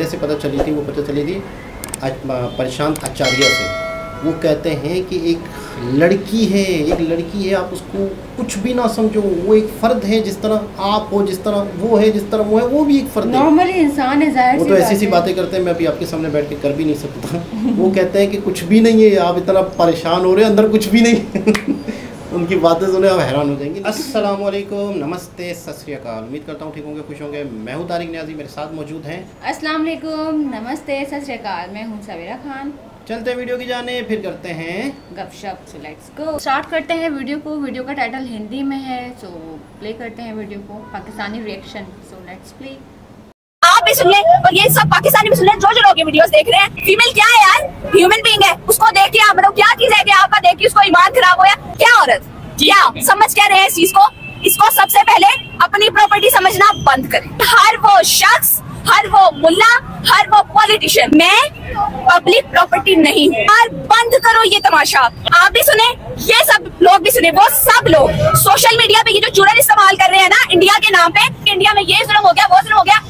से पता चली थी, वो पता चली थी प्रशांत आचार्य से। वो कहते हैं कि एक लड़की है, आप उसको कुछ भी ना समझो, वो एक फ़र्द है, जिस तरह आप हो, जिस तरह वो है, जिस तरह वो है, वो भी एक फ़र्द है, नॉर्मली इंसान है। ज़ाहिर वो तो ऐसी बातें करते हैं, मैं अभी आपके सामने बैठ के कर भी नहीं सकता। वो कहते हैं कि कुछ भी नहीं है, आप इतना परेशान हो रहे हैं, अंदर कुछ भी नहीं। उनकी बातें सुने आप हैरान हो जाएंगे। अस्सलाम वालेकुम, नमस्ते, सत श्री अकाल। उम्मीद करता हूँ ठीक होंगे, खुश होंगे। मैं हूँ तारिक न्याजी, मेरे साथ मौजूद हैं। अस्सलाम वालेकुम, नमस्ते, सत श्री अकाल। मैं हूँ सवेरा खान। चलते हैं वीडियो की जाने, फिर करते हैं गपशप। सो लेट्स गो, स्टार्ट करते हैं वीडियो को। वीडियो का टाइटल हिंदी में है, सो प्ले करते हैं वीडियो को, Pakistani reaction. So let's play. आप भी सुन ले और ये सब पाकिस्तानी भी सुन ले, जो लोग ये वीडियोस देख रहे हैं। फीमेल क्या है यार, ह्यूमन बीइंग है, उसको देख के आप बताओ क्या चीज है कि आपका देख के उसको ईमान खराब होया? क्या औरत, क्या समझ क्या रहे हैं इस चीज को? इसको सबसे पहले अपनी प्रॉपर्टी समझना बंद करें। हर वो शख्स, हर वो मुल्ला, हर वो पॉलिटिशियन, मैं पब्लिक प्रॉपर्टी नहीं हूँ। और बंद करो ये तमाशा। आप भी सुने, ये सब लोग भी सुने, वो सब लोग सोशल मीडिया पे ये जो चूरन इस्तेमाल कर रहे हैं ना इंडिया के नाम पे, इंडिया में ये जुल्म हो गया, वो जुल्म हो गया,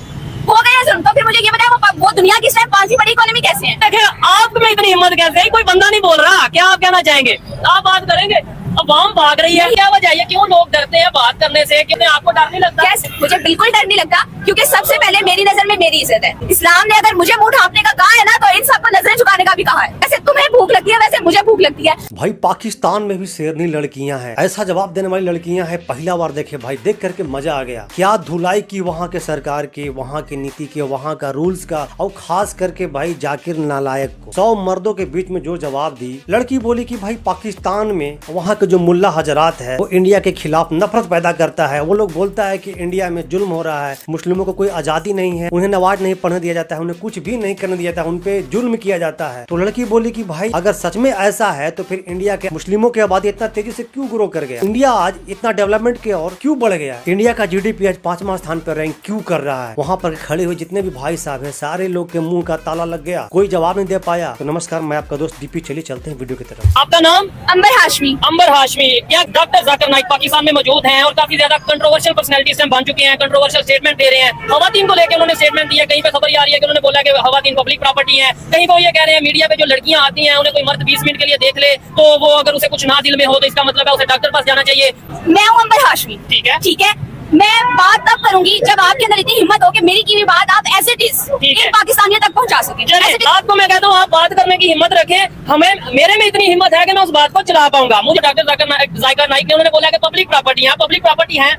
हो गया जुल्म, तो फिर मुझे ये बताया वो दुनिया की पांचवी बड़ी इकोनॉमी कैसे है? देखिए आप में इतनी हिम्मत कैसे है? कोई बंदा नहीं बोल रहा, क्या आप कहना चाहेंगे? आप बात करेंगे, अवाम भाग रही है, क्या वजह है? क्यों लोग डरते हैं बात करने से? क्यों आपको डर नहीं लगता? कैसे? मुझे बिल्कुल डर नहीं लगता, क्योंकि सबसे पहले मेरी नजर में मेरी इज्जत है। इस्लाम ने अगर मुझे मुंह ढांपने का कहा है ना, तो इन सबको नजरें झुकाने का भी कहा है। वैसे तुम्हें भूख लगती है, वैसे मुझे भूख लगती है। भाई पाकिस्तान में भी शेरनी लड़कियां हैं, ऐसा जवाब देने वाली लड़कियां हैं। पहला बार देखे भाई, देख करके मजा आ गया। क्या धुलाई की वहाँ के सरकार की, वहाँ की नीति की, वहाँ का रूल्स का, और खास करके भाई जाकिर नालायक को 100 मर्दों के बीच में जो जवाब दी। लड़की बोली कि भाई पाकिस्तान में वहाँ के जो मुल्ला हजरात है वो इंडिया के खिलाफ नफरत पैदा करता है। वो लोग बोलता है कि इंडिया में जुल्म हो रहा है, मुस्लिमों को कोई आजादी नहीं है, उन्हें नमाज नहीं पढ़ने दिया जाता है, उन्हें कुछ भी नहीं करने दिया जाता है, उन पे जुल्म किया जाता है। तो लड़की बोली कि भाई अगर सच में ऐसा है तो फिर इंडिया के मुस्लिमों की आबादी इतना तेजी से क्यों ग्रो कर गया? इंडिया आज इतना डेवलपमेंट की ओर क्यों बढ़ गया? इंडिया का जीडीपी आज 5वां स्थान पर रैंक क्यों कर रहा है? वहाँ पर खड़े हुए जितने भी भाई साहब है, सारे लोग के मुंह का ताला लग गया, कोई जवाब नहीं दे पाया। तो नमस्कार, मैं आपका दोस्त डीपी। चलिए चलते हैं वीडियो की तरफ। आपका नाम? अंबर हाशमी। अंबर हाशमी, क्या डॉक्टर जाकिर नाइक पाकिस्तान में मौजूद हैं और काफी ज्यादा कंट्रोवर्शियल पर्सनैलिटीज बन चुके हैं, कंट्रोवर्शियल स्टेटमेंट दे रहे हैं। खवातीन को लेकर उन्होंने स्टेटमेंट दिया, कहीं पे खबर आ रही है कि उन्होंने बोला कि खवातीन पब्लिक प्रॉपर्टी है, कहीं को ये कह रहे हैं मीडिया पे जो लड़कियां आती हैं उन्हें कोई मर्द 20 मिनट के लिए देख ले तो वो अगर उसे कुछ ना दिल में हो तो इसका मतलब है उसे डॉक्टर पास जाना चाहिए। मैं हूँ अंबर हाशमी, ठीक है, ठीक है। मैं बात तब करूंगी जब आपके अंदर इतनी हिम्मत हो कि मेरी की भी बात आप एज इट इज इन पाकिस्तानियों तक पहुंचा सके। आपको मैं कहता हूँ आप बात करने की हिम्मत रखें, हमें मेरे में इतनी हिम्मत है कि मैं उस बात को चला पाऊंगा। मुझे डॉक्टर जाकिर नाइक ने उन्होंने बोला कि पब्लिक प्रॉपर्टी है, पब्लिक प्रॉपर्टी है।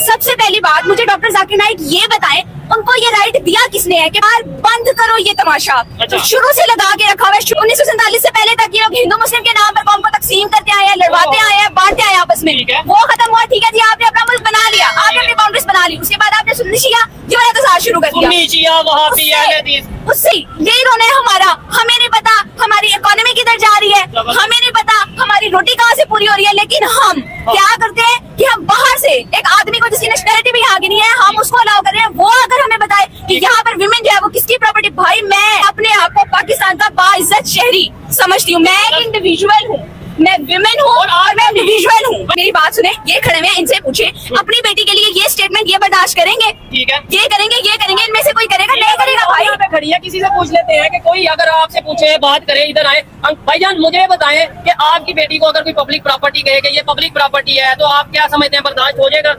सबसे पहली बात, मुझे डॉक्टर जाकिर नाइक ये बताएं, उनको ये राइट दिया किसने है कि यार बंद करो ये तमाशा? अच्छा। शुरू से लगा के रखा हुआ है, 1947 से पहले तक ये लोग हिंदू मुस्लिम के नाम पर कौम को तकसीम करते आए हैं, लड़वाते आए हैं, बांटते आए आपस में। वो खत्म हुआ, ठीक है जी, आपने अपना मुल्क बना लिया, आपने अपनी बाउंड्रीज बना ली, उसके बाद आपने सुन्नी शिया ये तसार शुरू कर दिया। उससे ये इन्होंने हमारा, हमें नहीं पता हमारी इकोनॉमी किधर जा रही है, हमें नहीं पता हमारी रोटी कहाँ से पूरी हो रही है, लेकिन हम क्या करते हैं कि हम बाहर से एक आदमी को जिसकी नेशनलिटी भी यहाँ की नहीं है, हम उसको अलाउ कर रहे हैं। वो अगर हमें बताए कि यहाँ पर विमेन जो है वो किसकी प्रॉपर्टी, भाई मैं अपने आप को पाकिस्तान का बाइज्जत शहरी समझती हूँ। मैं एक इंडिविजुअल हूँ, मैं विमेन हूँ और मैं इंडिविजुअल हूँ। मेरी बात सुने, ये खड़े हुए इनसे पूछे अपनी बेटी के लिए ये स्टेटमेंट ये बर्दाश्त करेंगे? ठीक है, ये करेंगे, ये करेंगे, इनमें से कोई करेगा? नहीं करेगा भाई। यहाँ पे खड़ी है, किसी से पूछ लेते हैं कि कोई अगर आपसे पूछे बात करे, इधर आए। भाईजान मुझे बताएं कि आपकी बेटी को अगर कोई पब्लिक प्रॉपर्टी कहे कि ये पब्लिक प्रॉपर्टी है तो आप क्या समझते हैं, बर्दाश्त हो जाएगा?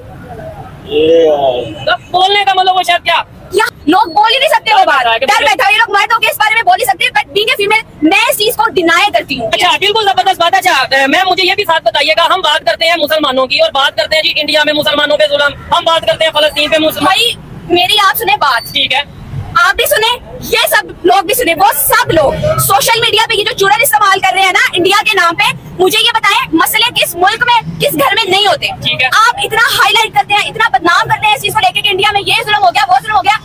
बोलने का मतलब वो शायद क्या लोग बोल ही नहीं सकते, वो बात डर बैठा, ये लोग मर्दों के इस बारे में बोल ही सकते हैं, बट बीइंग ए फीमेल मैं इस चीज को डिनाई करती हूँ। अच्छा, बिल्कुल जबरदस्त बात। अच्छा, मैं मुझे ये भी साथ बताइएगा, हम बात करते हैं मुसलमानों की और बात करते हैं जी इंडिया में मुसलमानों पे जुल्म, हम बात करते हैं फलस्तीन पे मुसलमान। भाई मेरी आप सुने बात, ठीक है, आप भी सुने, ये सब लोग भी सुने, वो सब लोग सोशल मीडिया पे ये जो चूरन इस्तेमाल कर रहे हैं ना इंडिया के नाम पे, मुझे ये बताएं मसले किस मुल्क में, किस घर में नहीं होते? ठीक है, आप इतना हाईलाइट करते हैं, इतना बदनाम करते हैं इस चीज को लेकर कि इंडिया में ये जुल्म हो गया, वो जुल्म हो गया,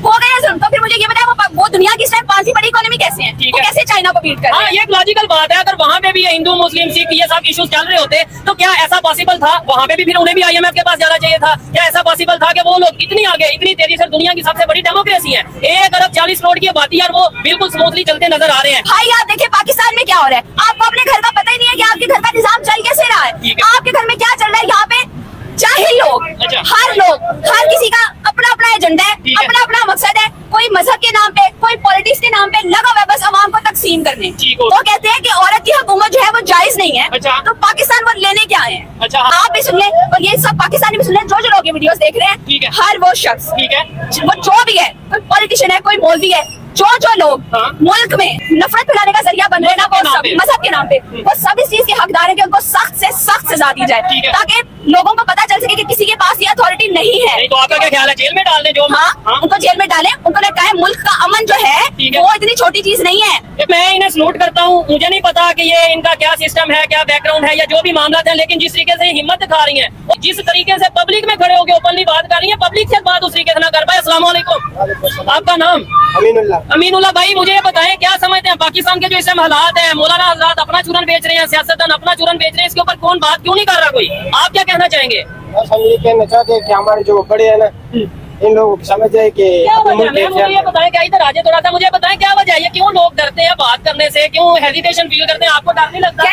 हो गया जुल्म, तो फिर मुझे ये बताएं वो दुनिया की पांचवी बड़ी इकोनॉमी कैसे है? वो कैसे चाइना को बीट कर रहे हैं? ये एक लॉजिकल बात है। अगर वहाँ पे भी हिंदू मुस्लिम सिख ये सब इश्यूज चल रहे होते तो क्या ऐसा पॉसिबल था वहाँ पे भी फिर उन्हें भी IMF के पास जाना चाहिए था? क्या ऐसा पॉसिबल था कि वो लोग इतनी आगे, इतनी तेजी से, दुनिया की सबसे बड़ी डेमोक्रेसी है, 1 अरब 40 करोड़ की आबादी और वो बिल्कुल स्मूथली चलते नजर आ रहे हैं? भाई आप देखिए पाकिस्तान में क्या हो रहा है, आपको अपने घर का पता ही नहीं है कि आपके घर का निजाम चल कैसे रहा है, आपके घर में क्या चल रहा है। यहाँ पे जाहिल लोग, हर लोग, हर किसी का अपना अपना एजेंडा है, अपना अपना मकसद है। कोई मजहब के नाम पे, कोई पॉलिटिक्स के नाम पे लगा हुआ है बस अवाम को तकसीम करने। वो कहते हैं कि औरत की हुकूमत जो है वो जायज नहीं है, तो पाकिस्तान वो लेने क्या आए हैं। आप भी सुन ले और ये सब पाकिस्तानी भी सुन ले, जो लोग ये वीडियोस देख रहे हैं, हर वो शख्स, वो जो भी है, कोई पॉलिटिशियन है, कोई मौलवी है, जो लोग मुल्क में नफरत फैलाने का जरिया बन रहे हैं ना, वो सब मजहब के नाम पे, वो सब इस चीज के हकदार है कि उनको सख्त से सख्त सजा दी जाए, ताकि लोगों को पता चल सके कि किसी के पास ये अथॉरिटी नहीं है। तो आपका क्या ख्याल है, जेल में डाल दें? जो उनको जेल में डालें। उनको लगता है मुल्क का अमन जो है वो इतनी छोटी चीज नहीं है। मैं इन्हें सलूट करता हूँ, मुझे नहीं पता कि ये इनका क्या सिस्टम है, क्या बैकग्राउंड है या जो भी मामला है, लेकिन जिस तरीके से हिम्मत दिखा रही है, जिस तरीके से पब्लिक में खड़े होकर ओपनली बात कर रही है, पब्लिक से बात उस तरीके से ना कर पाए। अस्सलाम वालेकुम, आपका नाम? अमीनुल्लाह भाई, मुझे ये बताएं क्या समझते हैं पाकिस्तान के जो इस समय हालात है, मौलाना हजरात अपना चूरन बेच रहे हैं, सियासतदान अपना चूरन बेच रहे हैं, इसके ऊपर कौन बात क्यों नहीं कर रहा कोई? आप क्या कहना चाहेंगे? बस हम ये कहना चाहते हैं कि हमारे जो बड़े हैं ना, इन लोगों को समझ जाए कि मुझे ये बताएं, क्या इधर आजे थोड़ा सा, मुझे बताएं क्या वजह है, क्यों लोग डरते हैं बात करने से, क्यों हेजिटेशन फील करते हैं? आपको डर नहीं लगता?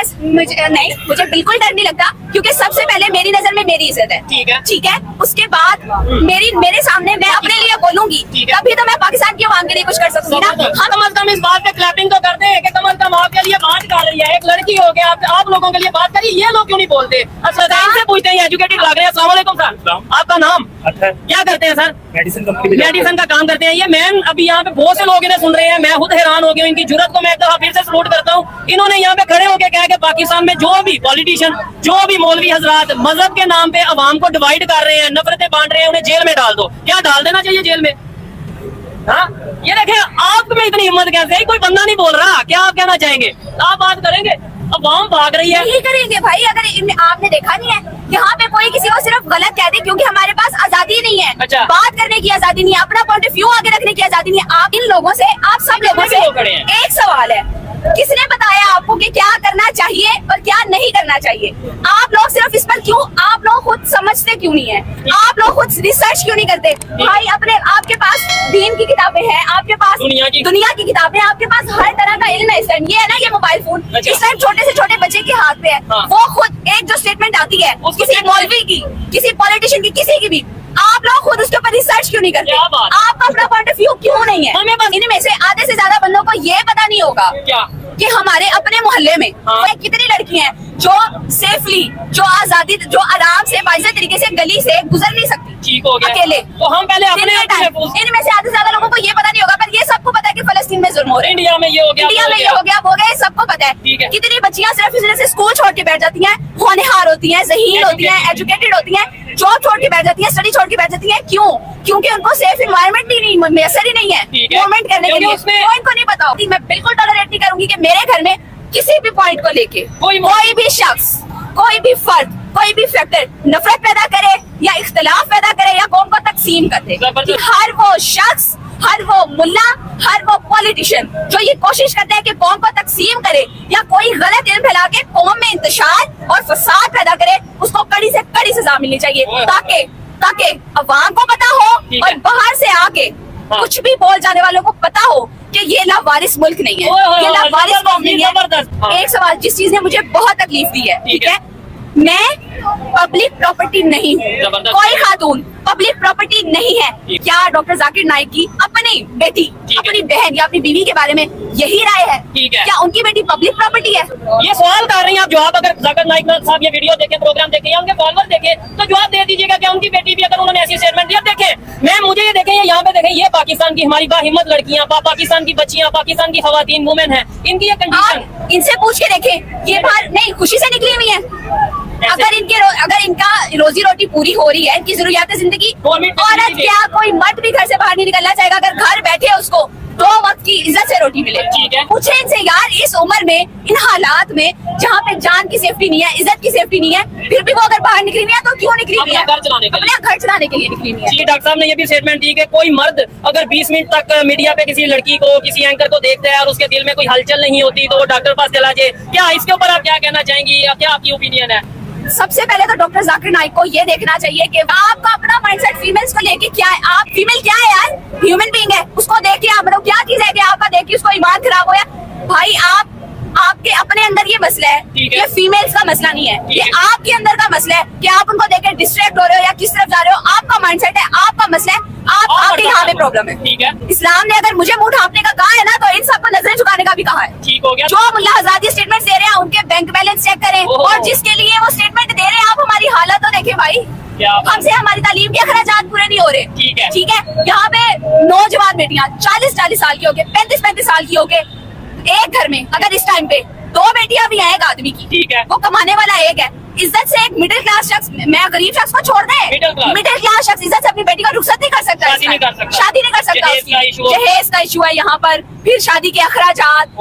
मुझे बिल्कुल डर नहीं लगता, क्योंकि सबसे पहले मेरी नजर में मेरी इज्जत है। ठीक है, उसके बाद मेरे सामने मैं अपने लिए बोलूंगी, तभी तो मैं पाकिस्तान की आवाम के लिए कुछ कर सकूंगी ना। हाँ, कम अज कम इस बात पे क्लैपिंग तो करते हैं कि कम अज कम आपके लिए बात कर रही है, एक लड़की हो गया, आप लोगों के लिए बात करी, ये लोग क्यों नहीं बोलते? इनसे पूछते हैं, एजुकेटेड लग रहे हैं। अस्सलाम वालेकुम सर, आपका नाम? क्या करते हैं सर? मेडिसिन का काम करते हैं। ये मैन अभी यहाँ पे बहुत से लोग इन्हें सुन रहे हैं, मैं खुद हैरान हो गया हूँ, इनकी जुर्रत को मैं एक दफा फिर से सलूट करता हूँ। इन्होंने यहाँ पे खड़े होकर कहा कि पाकिस्तान में जो भी पॉलिटिशियन, जो भी मौलवी हजरात मजहब के नाम पे अवाम को डिवाइड कर रहे हैं, नफरतें बांट रहे हैं, उन्हें जेल में डाल दो। क्या डाल देना चाहिए जेल में? हाँ, ये देखें, आप में इतनी हिम्मत कैसे है? कोई बंदा नहीं बोल रहा, क्या आप कहना चाहेंगे? आप बात करेंगे, अवाम भाग रही है। यही करेंगे भाई, अगर आपने देखा नहीं है यहाँ पे कोई किसी को सिर्फ गलत कह दे, क्योंकि हमारे पास आजादी नहीं है। बात करने की आजादी नहीं है, अपना पॉइंट ऑफ व्यू आगे रखने की आजादी नहीं है। आप इन लोगों से, आप सब लोगों से एक सवाल है, किसने बताया आपको कि क्या करना चाहिए और क्या नहीं करना चाहिए? आप लोग सिर्फ इस पर क्यों, आप लोग खुद समझते क्यों नहीं है? आप लोग खुद रिसर्च क्यों नहीं करते? भाई अपने, आपके पास दीन की किताबें हैं, आपके पास दुनिया की किताबें, आपके पास हर तरह का इल्म है। इस टाइम ये है ना, ये मोबाइल फोन इस टाइम छोटे से छोटे बच्चे के हाथ में है। वो खुद एक जो स्टेटमेंट आती है किसी मौलवी की, किसी पॉलिटिशियन की, किसी की भी, आप लोग खुद उसके ऊपर रिसर्च क्यों नहीं करते? आपका अपना पॉइंट ऑफ व्यू क्यों नहीं है? इनमें से आधे से ज्यादा बंदों को ये पता नहीं होगा कि हमारे अपने मोहल्ले में कितनी लड़की हैं जो सेफली, जो आजादी, जो आराम से बाइज़त तरीके से गली से गुजर नहीं सकती अकेले। तो हम पहले अपने इनमें से आधे से ज्यादा लोगों को ये पता नहीं होगा, पर ये सबको पता है कि फलस्तीन में जुल्म हो रहा है, इंडिया में ये हो गया, इंडिया में ये हो गया, वो गया, सबको पता है। कितनी बच्चियां सिर्फ इस वजह से स्कूल छोड़ के बैठ जाती हैं, होनहार होती हैं, ज़हीन होती हैं, एजुकेटेड होती हैं, जॉब छोड़ के बैठ जाती है, स्टडी छोड़ के बैठ जाती है। क्यों? क्योंकि उनको सेफ एनवायरनमेंट ही नहीं, मैसर ही नहीं है गवर्नमेंट करने के लिए, वो इनको नहीं पता। मैं बिल्कुल टॉलरेट नहीं करूंगी कि मेरे घर में किसी भी पॉइंट को लेके कोई भी शख्स, कोई भी फर्द, कोई भी फैक्टर नफरत पैदा करे या इख्तिलाफ पैदा करे या कौम को तकसीम कर दे। हर वो शख्स, हर वो मुल्ला, हर वो पॉलिटिशियन जो ये कोशिश करते हैं कि कौम को तकसीम करे या कोई गलत इल्म फैला के कौम में इंतशार और फसाद पैदा करे, उसको कड़ी से कड़ी सजा मिलनी चाहिए, ताकि अवाम को पता हो और बाहर से आके कुछ भी बोल जाने वालों को पता हो कि ये लावारिस मुल्क नहीं है, ये लावारिस कौम नहीं है। एक सवाल, जिस चीज ने मुझे बहुत तकलीफ दी है, ठीक है, मैं पब्लिक प्रॉपर्टी नहीं हूँ, कोई खातून पब्लिक प्रॉपर्टी नहीं है। क्या डॉक्टर जाकिर नाइक की अपनी बेटी, अपनी बहन या अपनी बीवी के बारे में यही राय है? क्या उनकी बेटी पब्लिक प्रॉपर्टी है? ये सवाल कर रही हैं आप, जवाब अगर जाकिर नाइक साहब ये वीडियो देखें, प्रोग्राम देखें या उनके फॉलोअर देखें, तो जवाब दे दीजिएगा कि उनकी बेटी भी, अगर उन्होंने ऐसी स्टेटमेंट दिया, देखें मैं, मुझे ये देखें, यहाँ पे देखें, ये पाकिस्तान की हमारी बाहिम्मत लड़कियां, पाकिस्तान की बच्चियां, पाकिस्तान की खवातीन, वुमेन है, इनकी ये कंडीशन, इनसे पूछ के देखें, ये बाहर नहीं खुशी से निकली हुई है। अगर इनका रोजी रोटी पूरी हो रही है, इनकी जरूरियात जिंदगी, औरत क्या कोई मर्द भी घर से बाहर नहीं निकलना चाहेगा अगर घर बैठे उसको 2 वक्त की इज्जत से रोटी मिले? पूछे इनसे यार, इस उम्र में, इन हालात में जहाँ पे जान की सेफ्टी नहीं है, इज्जत की सेफ्टी नहीं है, फिर भी वो अगर बाहर निकली हुई है तो क्यों निकली हुई है? अपना घर चलाने के लिए निकली हुई है। डॉक्टर साहब ने ये भी स्टेटमेंट दी कि कोई मर्द अगर 20 मिनट तक मीडिया पे किसी लड़की को, किसी एंकर को देखता है और उसके दिल में कोई हलचल नहीं होती तो वो डॉक्टर पास चला जाए, क्या इसके ऊपर आप क्या कहना चाहेंगी या क्या आपकी ओपिनियन है? सबसे पहले तो डॉक्टर जाकिर नाइक को ये देखना चाहिए कि आपका अपना माइंडसेट फीमेल्स को लेके क्या है। आप फीमेल क्या है यार? ह्यूमन बीइंग है, उसको देख के आप, मतलब क्या चीज है कि आपका देख के उसको ईमान खराब हो गया? भाई आपके अपने अंदर ये मसला है, ये फीमेल्स का मसला नहीं है, ये आपके अंदर का मसला है कि आप उनको देख के डिस्ट्रैक्ट हो रहे हो या किस तरफ जा रहे हो। आपका माइंडसेट है, आपका मसला है, आपके यहाँ पे प्रॉब्लम है। ठीक है, इस्लाम ने अगर मुझे मुंह ढांपने का कहा है ना, तो इन सबको नजरें झुकाने का भी कहा है। ठीक हो गया। जो मुल्ला हज़रात स्टेटमेंट दे रहे हैं उनके बैंक बैलेंस चेक करें, और जिसके लिए वो स्टेटमेंट दे रहे हैं आप हमारी हालत तो देखें भाई। हमसे हमारी तालीम के अखराजात पूरे नहीं हो रहे। ठीक है, ठीक है। यहाँ पे नौजवान बेटियां 40-40 साल की होके, 35-35 साल की होके, एक घर में अगर इस टाइम पे 2 बेटियां भी हैं एक आदमी की, ठीक है, वो कमाने वाला एक है, इज्जत से एक मिडिल क्लास शख्स, मैं गरीब शख्स को छोड़ दे, मिडिल क्लास शख्स इज्जत से अपनी बेटी का रुखसत नहीं कर सकता, शादी नहीं कर सकता। जहेज का इशू है यहाँ पर, फिर शादी के अखराजात,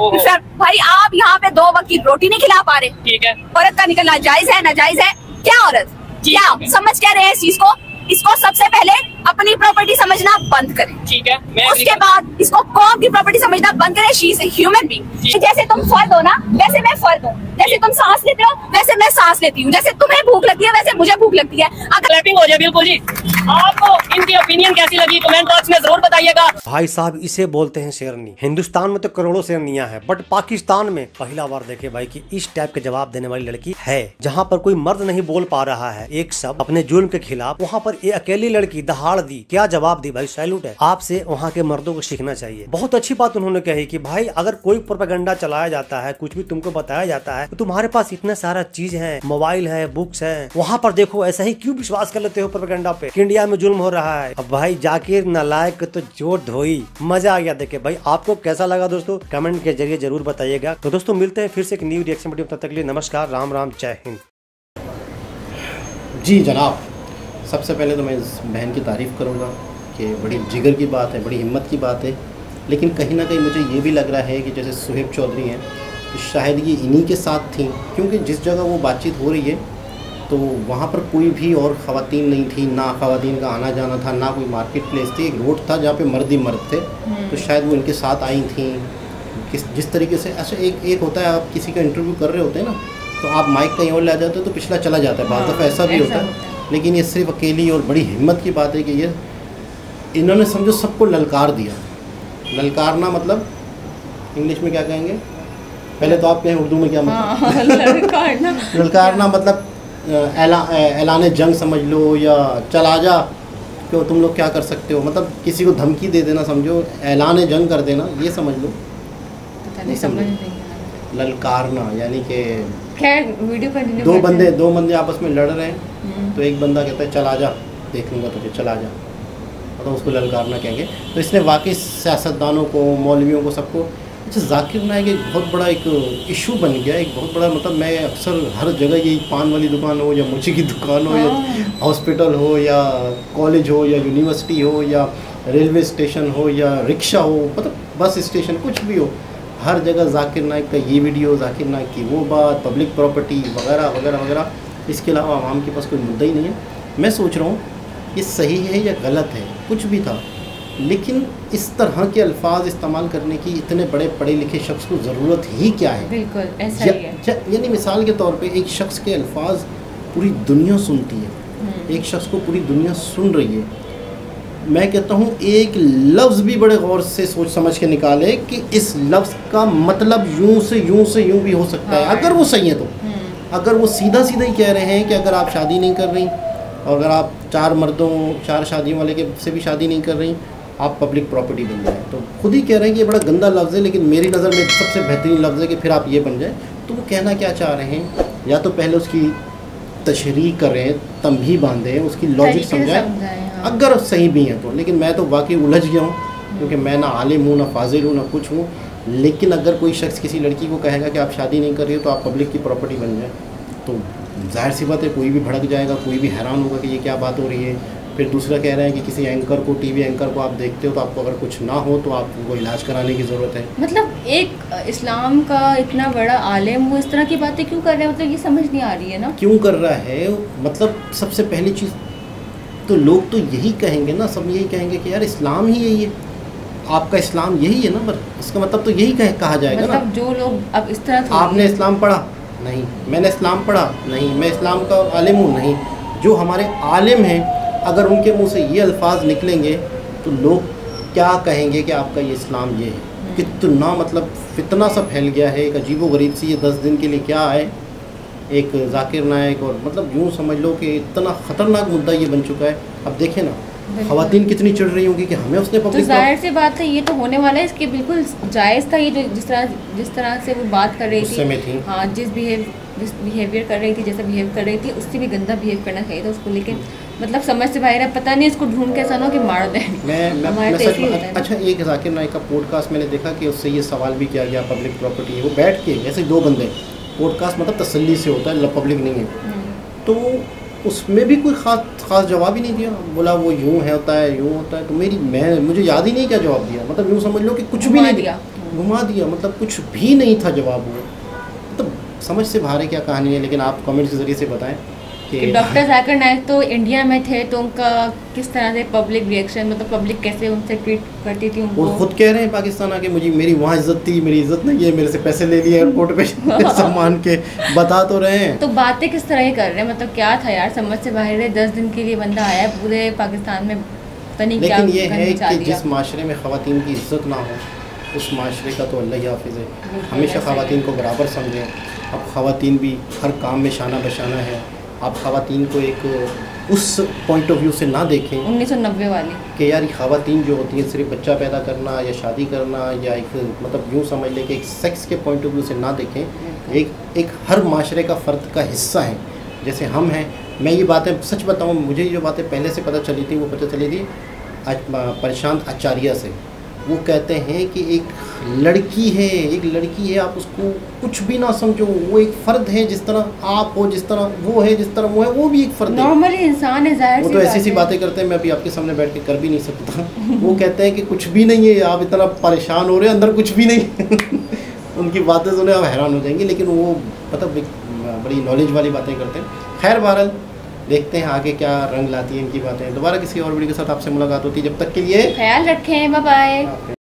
भाई आप यहाँ पे 2 वक्त की रोटी नहीं खिला पा रहे। ठीक है, औरत का निकलना जायज है, नाजायज है? क्या औरत, क्या समझ क्या रहे हैं इस चीज को? इसको सबसे पहले अपनी प्रॉपर्टी समझना बंद करें। ठीक है, उसके बाद इसको कौम की प्रॉपर्टी समझना बंद करें। She is a human being. जैसे तुम फर्द हो ना, वैसे मैं फर्द हूँ। जैसे तुम सांस लेते हो वैसे मैं सांस लेती हूँ। जैसे तुम्हें भूख लगती है वैसे मुझे भूख लगती है। अगर क्लैपिंग हो जाए बिल्कुल जी। आपको इनकी ओपिनियन कैसी लगी कमेंट बॉक्स में जरूर बताइएगा। भाई साहब इसे बोलते हैं शेरनी। हिंदुस्तान में तो करोड़ों शेरनियां हैं, बट पाकिस्तान में पहला बार देखे भाई कि इस टाइप के जवाब देने वाली लड़की है। जहाँ पर कोई मर्द नहीं बोल पा रहा है एक शब्द अपने जुल्म के खिलाफ, वहाँ पर ये अकेली लड़की दहाड़ दी, क्या जवाब दी भाई, सैल्यूट है। आपसे वहाँ के मर्दों को सीखना चाहिए। बहुत अच्छी बात उन्होंने कही कि भाई अगर कोई प्रोपेगेंडा चलाया जाता है, कुछ भी तुमको बताया जाता है, तो तुम्हारे पास इतना सारा चीज है, मोबाइल है, बुक्स है, वहाँ पर देखो। ऐसा ही क्यों विश्वास कर लेते हो प्रोपेगेंडा पे कि इंडिया में जुल्म हो रहा है। अब भाई जाकिर नालायक तो जोर धोई, मजा आ गया देखे। भाई आपको कैसा लगा दोस्तों, कमेंट के जरिए जरूर बताइएगा। तो दोस्तों मिलते हैं फिर से एक न्यू रिएक्शन वीडियो, तब तक के लिए नमस्कार, राम राम, जय हिंद। जी जनाब, सबसे पहले तो मैं इस बहन की तारीफ़ करूँगा कि बड़ी जिगर की बात है, बड़ी हिम्मत की बात है। लेकिन कहीं ना कहीं मुझे ये भी लग रहा है कि जैसे सुहेब चौधरी हैं, तो शायद ये इन्हीं के साथ थी, क्योंकि जिस जगह वो बातचीत हो रही है तो वहाँ पर कोई भी और ख़वातीन नहीं थी, ना ख़वातीन का आना जाना था, ना कोई मार्केट प्लेस थी। एक रोड था जहाँ पे मर्द ही मर्द थे, तो शायद वो इनके साथ आई थी। जिस तरीके से ऐसे एक होता है, आप किसी का इंटरव्यू कर रहे होते हैं ना, तो आप माइक कहीं और ले जाते हो तो पिछला चला जाता है, बाद दफ़ा ऐसा भी होता है। लेकिन ये सिर्फ अकेली और बड़ी हिम्मत की बात है कि ये इन्होंने समझो सबको ललकार दिया। ललकारना मतलब इंग्लिश में क्या कहेंगे, पहले तो आप कहें उर्दू में क्या मतलब? ललकारना मतलब ऐलान जंग समझ लो, या चला जा, क्यों तुम लोग क्या कर सकते हो, मतलब किसी को धमकी दे देना, समझो ऐलान जंग कर देना, ये समझ लो। नहीं समझ ललकारना यानी कि खैर वीडियो कंटिन्यू। दो बंदे आपस में लड़ रहे हैं, तो एक बंदा कहता है चल आ जा, देख लूँगा तुझे, चल आ जा, तो उसको ललकारना कहेंगे। तो इसने वाकई सियासतदानों को, मौलवियों को, सबको। अच्छा, जाकिर नाइक एक बहुत बड़ा एक इशू बन गया, एक बहुत बड़ा, मतलब मैं अक्सर हर जगह यही पान वाली दुकान हो या मुर्ची की दुकान हो या हॉस्पिटल हो या कॉलेज हो या यूनिवर्सिटी हो या रेलवे स्टेशन हो या रिक्शा हो, मतलब बस स्टेशन, कुछ भी हो, हर जगह जाकिर नाइक का ये वीडियो, जाकिर नाइक की वो बात, पब्लिक प्रॉपर्टी वगैरह वगैरह वगैरह। इसके अलावा आवाम के पास कोई मुद्दा ही नहीं है। मैं सोच रहा हूँ ये सही है या गलत है, कुछ भी था, लेकिन इस तरह के अल्फाज इस्तेमाल करने की इतने बड़े पढ़े लिखे शख्स को ज़रूरत ही क्या है? बिल्कुल ऐसा ही है। यानी मिसाल के तौर पे एक शख्स के अल्फाज पूरी दुनिया सुनती है, एक शख्स को पूरी दुनिया सुन रही है। मैं कहता हूँ एक लफ्ज़ भी बड़े गौर से सोच समझ के निकाले कि इस लफ्ज़ का मतलब यूँ से यूँ भी हो सकता है, अगर वो सही है तो। अगर वो सीधा सीधा ही कह रहे हैं कि अगर आप शादी नहीं कर रही, और अगर आप 4 शादियों वाले के से भी शादी नहीं कर रही, आप पब्लिक प्रॉपर्टी बन जाए, तो खुद ही कह रहे हैं कि ये बड़ा गंदा लफ्ज़ है, लेकिन मेरी नज़र में सबसे बेहतरीन लफ्ज़ है कि फिर आप ये बन जाए। तो वो कहना क्या चाह रहे हैं, या तो पहले उसकी तशरीह करें, तंबीह बांधें, उसकी लॉजिक समझाएं, अगर सही भी हैं तो। लेकिन मैं तो वाकई उलझ गया हूँ, क्योंकि मैं ना आलिम हूँ, ना फाजिल हूँ, ना कुछ हूँ। लेकिन अगर कोई शख्स किसी लड़की को कहेगा कि आप शादी नहीं कर रही हो तो आप पब्लिक की प्रॉपर्टी बन जाए, तो जाहिर सी बात है कोई भी भड़क जाएगा, कोई भी हैरान होगा कि ये क्या बात हो रही है। फिर दूसरा कह रहे हैं कि किसी एंकर को, टीवी एंकर को आप देखते हो तो आपको अगर कुछ ना हो तो आपको इलाज कराने की ज़रूरत है। मतलब एक इस्लाम का इतना बड़ा आलिम वो इस तरह की बातें क्यों कर रहे हैं, मतलब ये समझ नहीं आ रही है ना, क्यों कर रहा है। मतलब सबसे पहली चीज़ तो लोग तो यही कहेंगे ना, सब यही कहेंगे कि यार इस्लाम ही यही है, आपका इस्लाम यही है ना, पर इसका मतलब तो यही कहा जाएगा मतलब ना। जो लोग अब इस तरह, आपने इस्लाम पढ़ा नहीं, मैंने इस्लाम पढ़ा नहीं, मैं इस्लाम का आलिम हूँ नहीं। जो हमारे आलिम हैं, अगर उनके मुंह से ये अल्फाज निकलेंगे तो लोग क्या कहेंगे कि आपका ये इस्लाम ये है। कितना मतलब फितना सा फैल गया है, एक अजीबोगरीब सी ये 10 दिन के लिए क्या आए, एक जाकिर नायक, और मतलब यूँ समझ लो कि इतना ख़तरनाक मुद्दा ये बन चुका है। अब देखें ना ख़वातीन कितनी चिढ़ रही होंगी कि हमें उसने तो पब्लिक जाहिर सी बात है ये तो होने वाला है, इसके बिल्कुल जायज़ था ये जो जिस तरह से वो बात कर रही गुस्से में थी। हाँ, जिस बिहेवियर कर रही थी, जैसा बिहेव कर रही थी, उससे भी गंदा बिहेव करना चाहिए था उसको, लेकिन मतलब समझ से बाहर है। पता नहीं इसको ढूंढ कैसा ना हो कि मार दें। मैं सच अच्छा, एक जाकिर नायक का पॉडकास्ट मैंने देखा कि उससे ये सवाल भी किया गया, पब्लिक प्रॉपर्टी है, वो बैठ के जैसे 2 बंदे, पॉडकास्ट मतलब तसल्ली से होता है, पब्लिक नहीं है, तो उसमें भी कोई ख़ास जवाब ही नहीं दिया। बोला वो यूँ है होता है, यूँ होता है, तो मुझे याद ही नहीं क्या जवाब दिया, मतलब यूँ समझ लो कि कुछ भी नहीं दिया, घुमा दिया, मतलब कुछ भी नहीं था जवाब वो। मतलब समझ से बाहर है क्या कहानी है, लेकिन आप कमेंट के ज़रिए से बताएं कि डॉक्टर जाकिर नायक तो इंडिया में थे, तो उनका किस तरह से पब्लिक रिएक्शन, मतलब पब्लिक कैसे उनसे ट्रीट करती थी उनको। वो खुद कह रहे हैं पाकिस्तान आके मेरी वहाँ इज्जत थी, मेरी इज्जत नहीं है, मेरे से पैसे ले लिए एयरपोर्ट पे सम्मान के, बता तो रहे हैं। तो बातें किस तरह ही कर रहे हैं, मतलब क्या था यार, समझ से बाहर है। 10 दिन के लिए बंदा आया है पूरे पाकिस्तान में, पता नहीं क्या। लेकिन ये है कि जिस माशरे में ख़वातीन की इज्जत ना हो, उस माशरे का तो अल्लाह ही हाफिज़ है। हमेशा ख़वातीन को बराबर समझें। अब ख़वातीन भी हर काम में शाना बशाना है। आप ख़वातीन को एक उस पॉइंट ऑफ व्यू से ना देखें 1990 वाली कि यार ये ख़वातीन जो होती हैं सिर्फ बच्चा पैदा करना या शादी करना, या एक मतलब यूँ समझ लें कि एक सेक्स के पॉइंट ऑफ व्यू से ना देखें। एक हर माशरे का फ़र्द का हिस्सा है, जैसे हम हैं। मैं ये बातें सच बताऊँ, मुझे जो बातें पहले से पता चली थी, वो पता चली थी प्रशांत आचार्य से। वो कहते हैं कि एक लड़की है, आप उसको कुछ भी ना समझो, वो एक फ़र्द है, जिस तरह आप हो, जिस तरह वो है, जिस तरह वो है, वो भी एक फ़र्द है, नॉर्मली इंसान है। जाहिर वो तो ऐसी सी बातें करते हैं, मैं अभी आपके सामने बैठ के कर भी नहीं सकता। वो कहते हैं कि कुछ भी नहीं है, आप इतना परेशान हो रहे हैं, अंदर कुछ भी नहीं। उनकी बातें सुने आप हैरान हो जाएंगे, लेकिन वो मतलब बड़ी नॉलेज वाली बातें करते हैं। खैर बहरहाल देखते हैं आगे क्या रंग लाती है इनकी बातें। दोबारा किसी और वीडियो के साथ आपसे मुलाकात होती है, जब तक के लिए ख्याल रखें, बाय बाय।